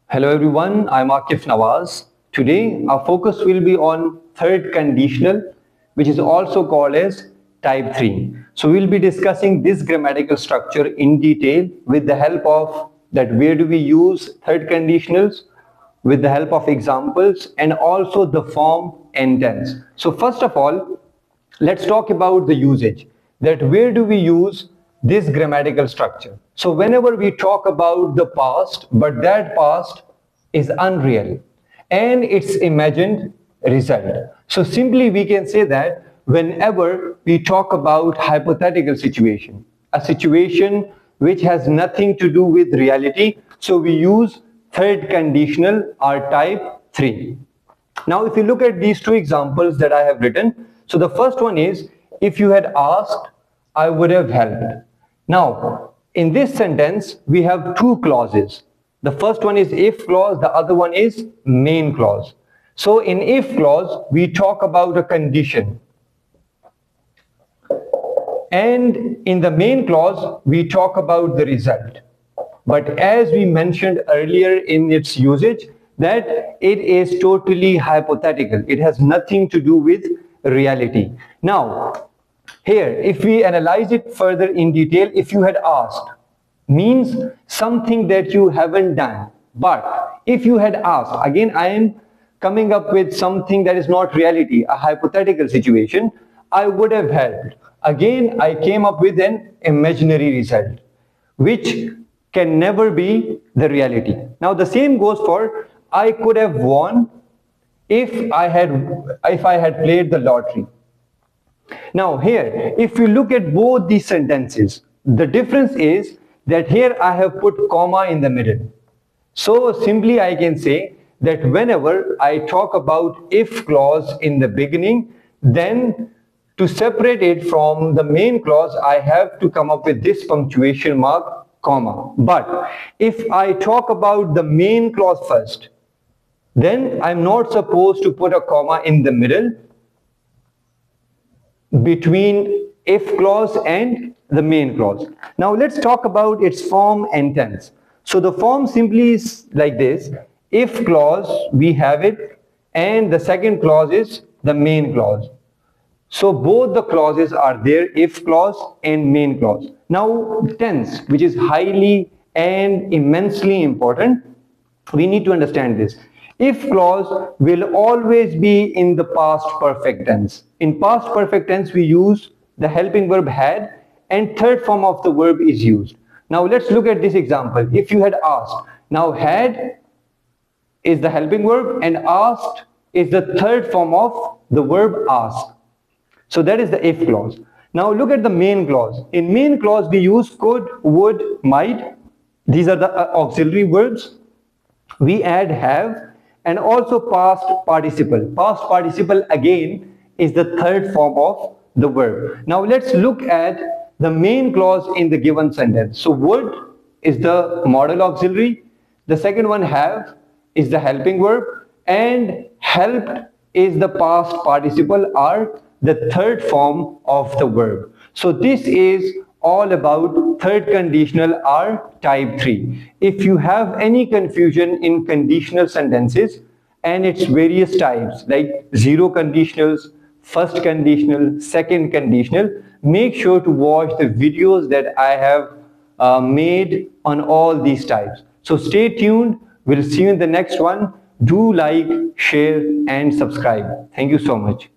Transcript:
Hello everyone, I'm Akif Nawaz. Today our focus will be on third conditional, which is also called as type 3. So we'll be discussing this grammatical structure in detail with the help of that where do we use third conditionals, with the help of examples, and also the form and tense. So first of all, let's talk about the usage, that where do we use this grammatical structure. So whenever we talk about the past, but that past is unreal and it's imagined result. So simply we can say that whenever we talk about hypothetical situation, a situation which has nothing to do with reality, so we use third conditional or type 3. Now, if you look at these two examples that I have written, so the first one is, if you had asked, I would have helped. Now, in this sentence, we have two clauses. The first one is if clause, the other one is main clause. So in if clause, we talk about a condition. And in the main clause, we talk about the result. But as we mentioned earlier in its usage, that it is totally hypothetical. It has nothing to do with reality. Now, here, if we analyze it further in detail, if you had asked, means something that you haven't done. But if you had asked, again, I am coming up with something that is not reality, a hypothetical situation, I would have helped. Again, I came up with an imaginary result, which can never be the reality. Now, the same goes for I could have won if I had played the lottery. Now here, if you look at both these sentences, the difference is that here I have put comma in the middle. So simply I can say that whenever I talk about if clause in the beginning, then to separate it from the main clause, I have to come up with this punctuation mark, comma. But if I talk about the main clause first, then I'm not supposed to put a comma in the middle between if clause and the main clause. Now let's talk about its form and tense. So the form simply is like this. If clause, we have it, and the second clause is the main clause. So both the clauses are there, if clause and main clause. Now tense, which is highly and immensely important, we need to understand this. If clause will always be in the past perfect tense. In past perfect tense, we use the helping verb had, and third form of the verb is used. Now let's look at this example. If you had asked, now had is the helping verb and asked is the third form of the verb ask. So that is the if clause. Now look at the main clause. In main clause, we use could, would, might. These are the auxiliary verbs. We add have, and also past participle. Past participle again is the third form of the verb. Now let's look at the main clause in the given sentence. So would is the modal auxiliary. The second one have is the helping verb, and helped is the past participle or the third form of the verb. So this is all about third conditional or type 3. If you have any confusion in conditional sentences and its various types like zero conditionals, first conditional, second conditional, make sure to watch the videos that I have made on all these types. So stay tuned. We'll see you in the next one. Do like, share and subscribe. Thank you so much.